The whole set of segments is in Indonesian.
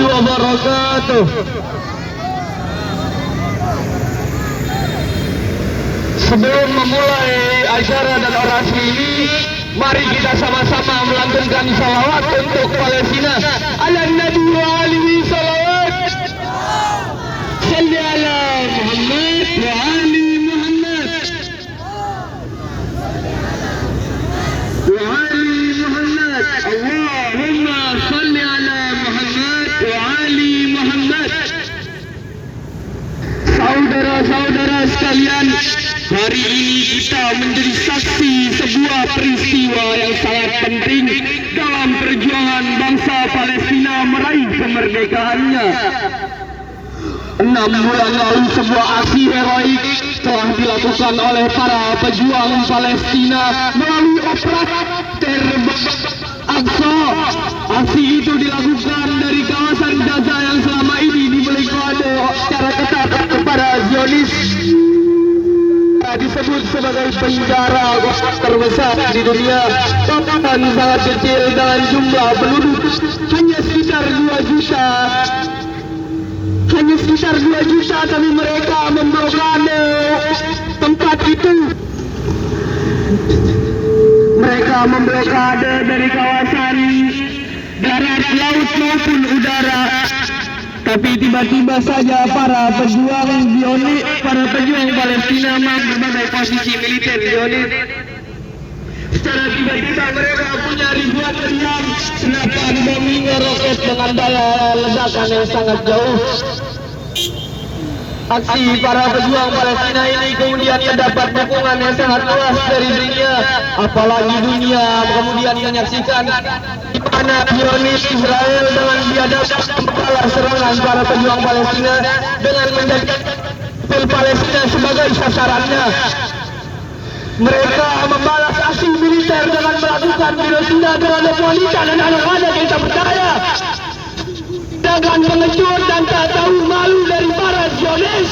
warahmatullahi wabarakatuh. Sebelum memulai acara dan orasi ini, mari kita sama-sama melantunkan salawat untuk Palestina. Ala Nabi wa alihi salawat. Salli ala Muhammad wa ali Muhammad. Wa ali Muhammad. Allahumma salli ala Muhammad wa ali Muhammad. Saudara-saudara sekalian, hari ini kita menjadi saksi sebuah peristiwa yang sangat penting dalam perjuangan bangsa Palestina meraih kemerdekaannya. 6 bulan lalu sebuah aksi heroik telah dilakukan oleh para pejuang Palestina melalui operasi Terbang Aqsa. Aksi itu dilakukan dari kawasan Gaza yang selama ini diberi kode secara ketat kepada Zionis, disebut sebagai penjara terbesar di dunia, bahkan sangat kecil dengan jumlah penduduk hanya sekitar 2 juta. Tapi mereka memblokade tempat itu. Mereka memblokade dari kawasan darat, laut maupun udara. Tapi tiba-tiba saja para pejuang Zionis, para pejuang Palestina berbagai posisi militer Zionis. Secara tiba-tiba mereka punya ribuan meriam, senapan, bom hingga roket dengan daya ledakan yang sangat jauh. Aksi para pejuang Palestina ini kemudian mendapat dukungan yang sangat luas dari dunia, apalagi dunia kemudian menyaksikan di mana Zionis Israel dengan biadab membalas serangan para pejuang Palestina dengan menjadikan Palestina sebagai sasarannya. Mereka membalas aksi militer dengan melakukan genosida terhadap wanita dan anak-anak yang tak berdaya, dengan mengejut dan tak tahu malu dari para Zionis.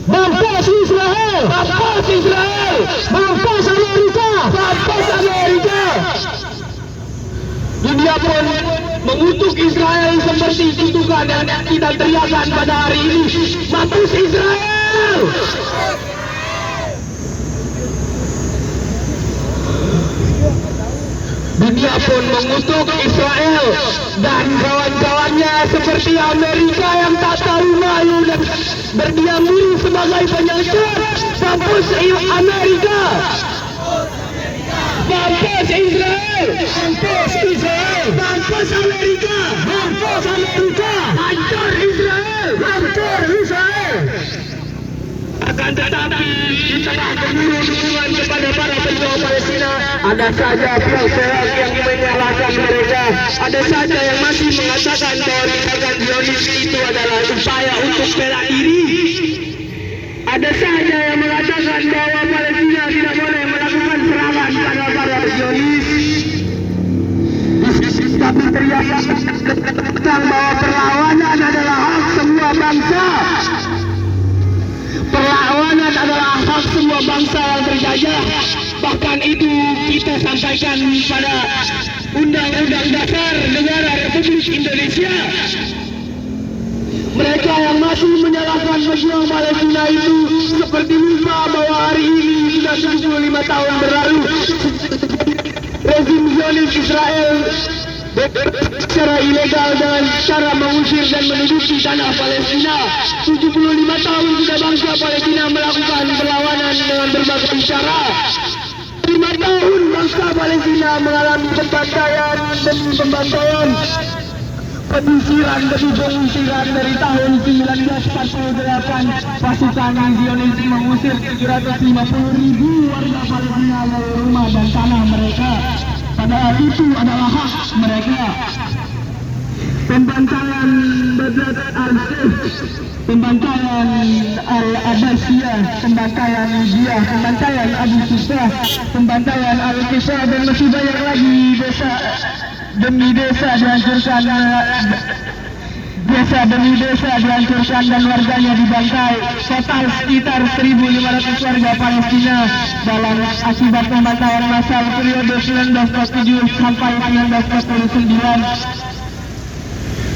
Mampus Israel! Mampus Israel! Mampus Amerika! Mampus Amerika! Dunia pun mengutuk Israel seperti kutukan yang kita teriakan pada hari ini. Mampus Israel! Dunia pun mengutuk Israel dan kawan-kawannya seperti Amerika yang tak tahu malu dan berdiam diri sebagai penyelesaian. Mampus Amerika! Mampus Israel! Mampus Israel! Mampus Amerika! Mampus Amerika! Hancur Israel! Hancur Israel! Akan tetapi di tengah gemuruh dukungan kepada para pejuang Palestina, ada saja pihak-pihak yang menyalahkan mereka. Ada saja yang masih mengatakan bahwa tindakan Zionis itu adalah upaya untuk bela diri. Ada saja yang mengatakan bahwa Palestina tidak boleh melakukan serangan pada para Zionis. Tapi teriakan tentang bahwa perlawanan adalah hak semua bangsa. Perlawanan adalah hak semua bangsa yang terjajah. Bahkan itu kita sampaikan pada Undang-Undang Dasar Negara Republik Indonesia. Mereka yang masih menyalahkan pejuang Palestina itu seperti lupa bahwa hari ini sudah 75 tahun berlalu rezim Zionis Israel secara ilegal dengan cara mengusir dan menduduki tanah Palestina. 75 tahun sudah bangsa Palestina melakukan perlawanan dengan berbagai cara. 5 tahun bangsa Palestina mengalami pembantaian demi pembantaian, penyisiran demi pengusiran. Dari tahun 1948 pasukan Zionis mengusir 750.000 warga Palestina dari rumah dan tanah mereka, padahal itu adalah hak mereka. Pembantaian Badr al-Sif, pembantaian Al-Abbasiyah, pembantaian Ziyah, pembantaian Abu Sufah, pembantaian Al-Qisah, dan masih banyak lagi. Desa demi desa dihancurkan, desa demi desa dihancurkan dan warganya dibantai. Total sekitar 1.500 warga Palestina dalam akibat pembantaian massal periode 1947 sampai 1949.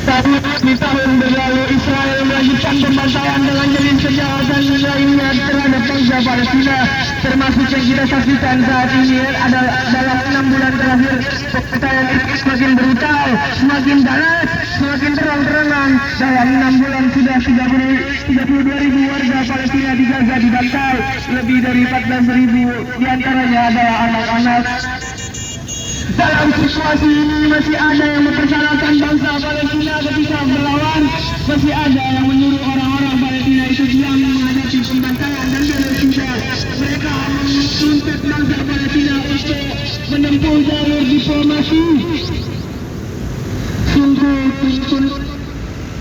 Tapi di tahun berlalu Israel melanjutkan pembantaian dengan jenis kejahatan lainnya terhadap bangsa Palestina, termasuk yang kita saksikan saat ini adalah dalam 6 bulan terakhir. Pembantaian itu semakin brutal, semakin ganas, semakin terang-terangan. Dalam 6 bulan sudah 32.000 warga Palestina di Gaza dibantai, lebih dari 14.000 diantaranya adalah anak-anak. Dalam situasi ini masih ada yang mempersalahkan bangsa Palestina ketika melawan, masih ada yang menyuruh orang-orang Palestina itu diam menghadapi pembantaian dan genosida. Mereka menuntut bangsa Palestina untuk menempuh jalur diplomasi. Sungguh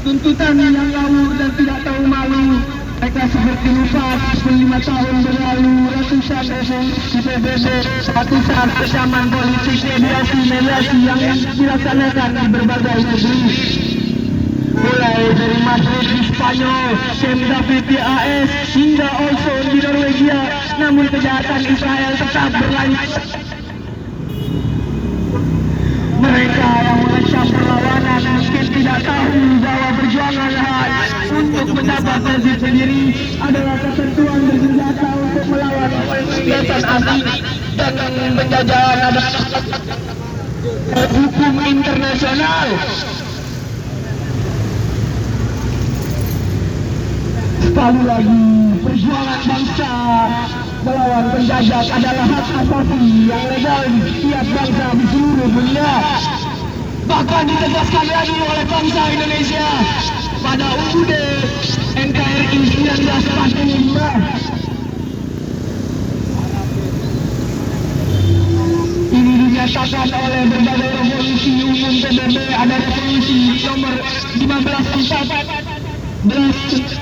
tuntutan yang ngawur dan tidak tahu malu. Mereka seperti lupa 5 tahun berlalu ratusan resolusi PBB, ratusan kesamaan politik mediasi yang dilaksanakan di berbagai negeri. Mulai dari Madrid di Spanyol, Camp David di AS, hingga Oslo di Norwegia, namun kejahatan Israel tetap berlanjut. Mereka yang mengecam perlawanan mungkin tidak tahu bahwa perjuangan hak untuk mendapat nasib sendiri adalah ketentuan bersenjata untuk melawan kegiatan asing dan penjajahan adalah hukum internasional. Sekali lagi, perjuangan bangsa melawan penjajah adalah hak asasi yang legal di setiap bangsa di seluruh dunia. Bahkan ditegaskan lagi oleh bangsa Indonesia pada UUD NKRI 1945. Ini dinyatakan oleh berbagai resolusi umum PBB. Ada resolusi nomor 1514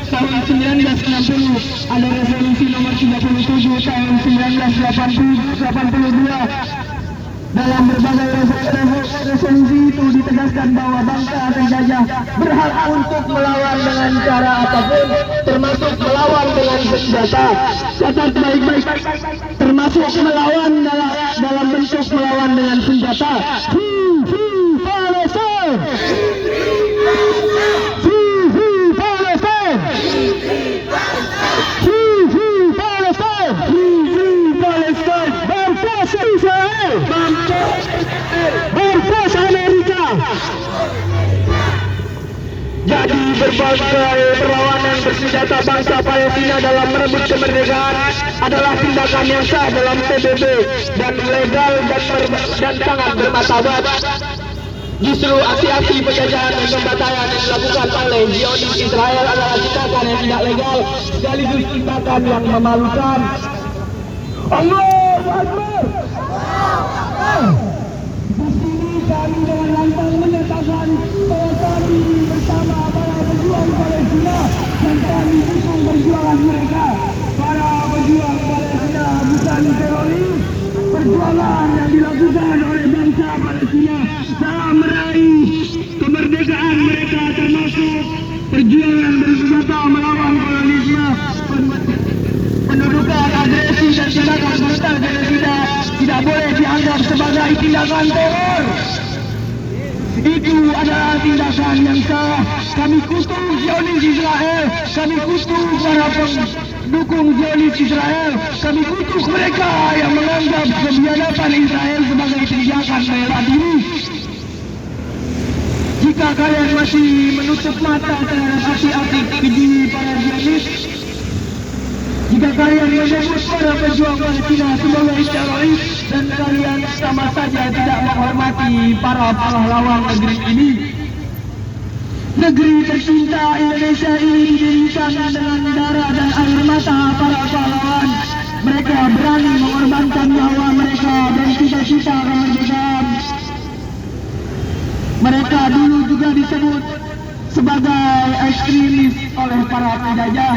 tahun 1960, ada resolusi nomor 37 tahun 1982. Dalam berbagai resolusi itu ditegaskan bahwa bangsa terjajah berhak untuk melawan dengan cara apapun, termasuk melawan dengan senjata. Catat baik-baik, termasuk melawan dalam bentuk melawan dengan senjata. Free Palestine! Mampus Amerika. Jadi berbagai perlawanan bersenjata bangsa Palestina dalam merebut kemerdekaan adalah tindakan yang sah dalam PBB dan legal dan sangat bermartabat. Justru aksi-aksi penjajahan dan pembantaian yang dilakukan oleh Zionis Israel adalah tindakan yang tidak legal sekaligus tindakan yang memalukan. Allahu Akbar. Di sini kami dengan lantang menyatakan bahwa kami bersama para pejuang Palestina dan kami dukung perjuangan mereka. Para pejuang Palestina bukan teroris. Perjuangan yang dilakukan oleh bangsa Palestina dalam meraih kemerdekaan mereka termasuk perjuangan bersenjata melawan kolonialisme, pendudukan agresi dan tindakan brutal genosida tidak boleh dianggap sebagai tindakan teror. Itu adalah tindakan yang sah. Kami kutuk Zionis Israel, kami kutuk para pendukung Zionis Israel, kami kutuk mereka yang menganggap kebiadaban Israel sebagai tindakan bela diri. Jika kalian masih menutup mata terhadap aksi-aksi keji para Zionis, jika kalian menyebut para pejuang Palestina sebagai teroris dan kalian sama saja tidak menghormati para pahlawan negeri ini. Negeri tercinta Indonesia ini didirikan dengan darah dan air mata para pahlawan. Mereka berani mengorbankan nyawa mereka dan cita-cita kemerdekaan. Mereka dulu juga disebut sebagai ekstremis oleh para penjajah.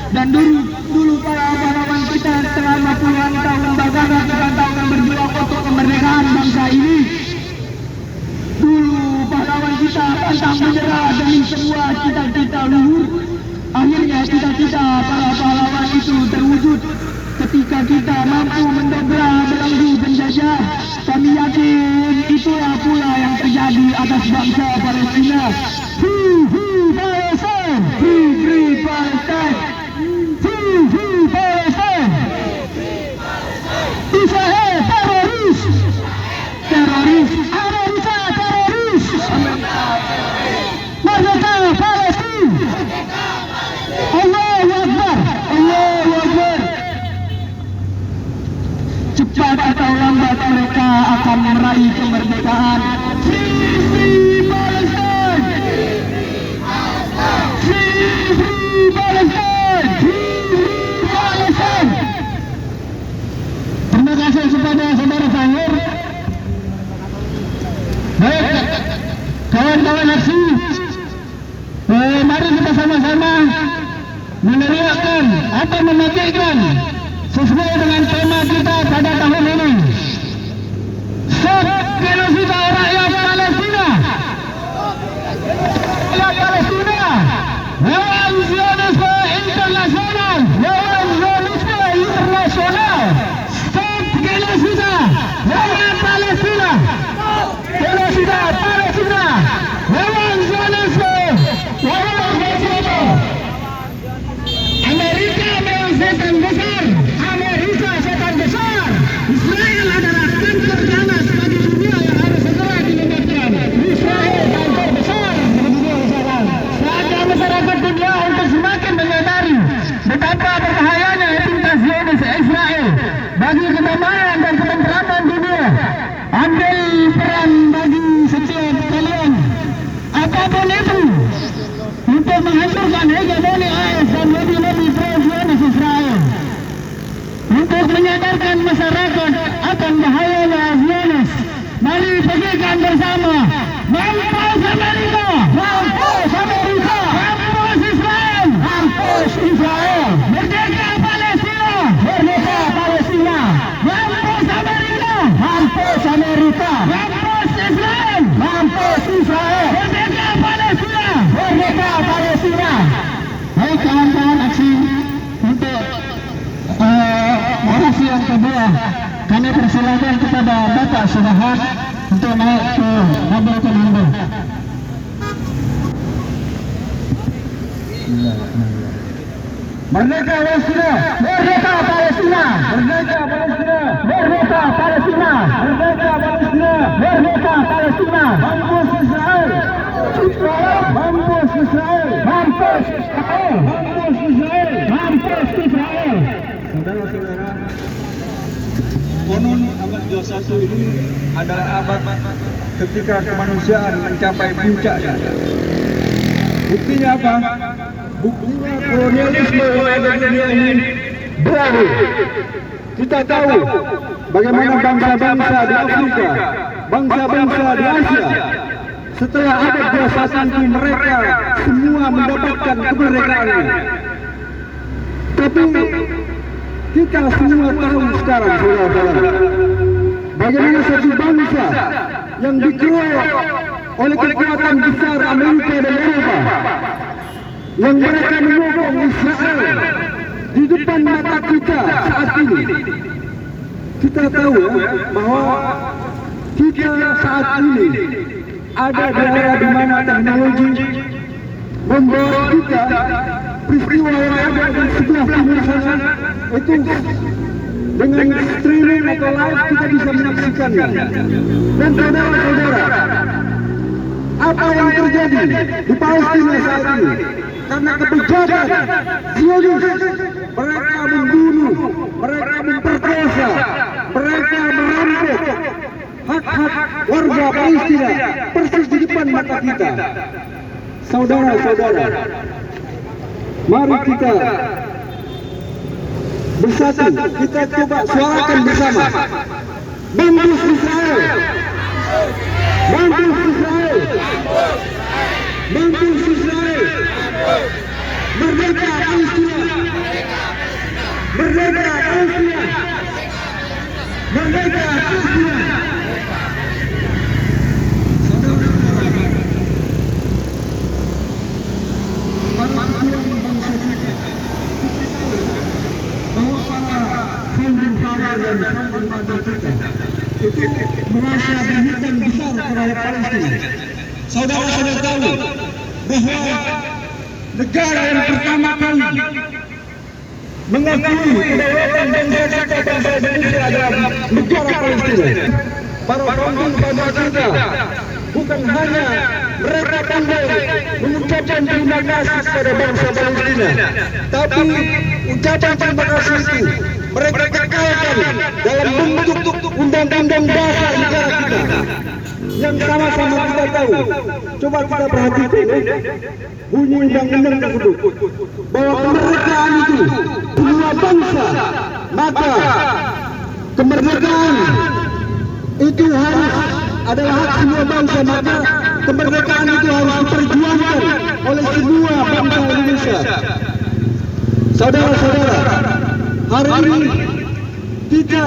Dan dulu para pahlawan kita selama puluhan tahun bertahun-tahun berjuang untuk kemerdekaan bangsa ini. Dulu pahlawan kita pantang menyerah demi sebuah cita-cita luhur. Akhirnya cita-cita para pahlawan itu terwujud ketika kita mampu mendobrak belenggu penjajah. Kami yakin itulah pula yang terjadi atas bangsa Palestina. kemerdekaan. Free Palestine! Free Palestine! Free Palestine! Terima kasih kepada saudara Fahir. Baik, kawan-kawan aksi, mari kita sama-sama meneriakkan atau menantikan sesuai dengan tema kita pada tahun ini. Stop genosida rakyat Palestina! Rakyat Palestina! Lawan Zionisme internasional! Lawan Zionisme internasional! Stop genosida rakyat Palestina! Genosida Palestina! Lawan Zionisme! Lawan Zionisme! Amerika memang setan besar. Amerika setan besar. Israel adalah kanker ganas bagi dunia yang harus segera dilibatkan. Israel kanker besar bagi dunia sekarang. Saatnya masyarakat dunia untuk semakin menyadari betapa berbahayanya entitas Zionis Israel bagi kedamaian dan ketentraman dunia. Ambil peran bagi setiap kalian, apapun itu, untuk menghancurkan hegemoni AS dan lobby-lobby pro-Zionis Israel, untuk menyadarkan masyarakat akan bahayanya Zionis. Mari pegikan bersama. Mampus Amerika! Mampus Amerika! Mampus Israel! Mampus Israel! Merdeka Palestina! Merdeka Palestina! Mampus Amerika! Mampus Amerika! Mampus Israel! Mampus Israel! Merdeka Palestina! Merdeka Palestina! Baik kawan-kawan aksi, untuk orasi yang kedua kami persilakan kepada Bapak Subahan untuk naik ke mobil komando. Merdeka Palestina! Merdeka Palestina! Merdeka Palestina! Merdeka Palestina! Merdeka Palestina! Merdeka Palestina! Mampus Israel! Mampus Israel! Mampus Israel! Mampus Israel! Mampus Israel! Saudara-saudara, konon abad 21 ini adalah abad ketika kemanusiaan mencapai puncaknya. Buktinya apa? Buktinya kolonialisme yang ada di dunia ini berakhir. Kita tahu bagaimana bangsa-bangsa di Afrika, bangsa-bangsa di Asia, setelah abad 21 itu mereka semua mendapatkan kemerdekaannya. Tapi kita semua tahu sekarang, saudara-saudara, bagaimana satu bangsa yang dikeroyok oleh kekuatan besar Amerika dan Eropa, yang mereka menyokong Israel di depan mata kita saat ini. Kita tahu bahwa kita saat ini ada di era di mana teknologi membawa kita peristiwa yang ada di sebelah timur sana itu dengan streaming atau live kita bisa menyaksikannya. Dan saudara-saudara, apa yang terjadi di Palestina saat ini karena kebijakan Zionis, mereka membunuh, mereka memperkosa, mereka merampok hak-hak warga Palestina persis di depan mata kita. Saudara-saudara, mari kita bersatu, kita coba suarakan bersama. Mampus Israel! Mampus Israel! Mampus Israel! Merdeka Palestina! Merdeka Palestina! Merdeka Palestina! Itu merasa berhutang besar terhadap Palestina. Saudara-saudara tahu bahwa negara yang pertama kali mengakui kedaulatan dan merdeka bangsa Indonesia adalah negara Palestina. Para pemimpin pada kita bukan hanya mereka pandai mengucapkan terima kasih kepada bangsa Palestina, tapi ucapan terima kasih itu mereka kekalkan dalam bentuk undang-undang dasar negara kita yang sama-sama kita tahu. Coba kita perhatikan bunyi undang-undang tersebut, bahwa kemerdekaan itu semua bangsa, maka kemerdekaan itu harus adalah hak semua bangsa, maka kemerdekaan itu harus diperjuangkan oleh semua bangsa Indonesia. Saudara-saudara, hari ini kita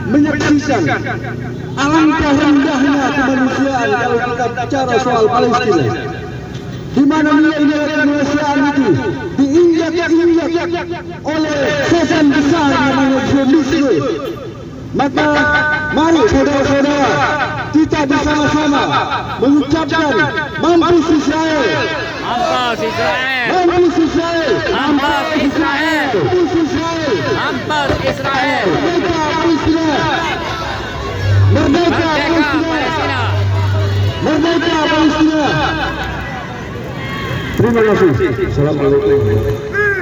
menyaksikan alangkah rendahnya kemanusiaan kalau kita bicara soal Palestina, di mana nilai-nilai kemanusiaan itu diinjak-injak oleh setan besar namanya Zionisme. Maka mari saudara-saudara kita bersama-sama mengucapkan mampus Israel, Mampus Israel, mampus Israel, mampus Israel, mampus Israel, mampus Israel, merdeka Palestina, merdeka merdeka Palestina, Palestina. merdeka Palestina. Terima kasih. Assalamualaikum.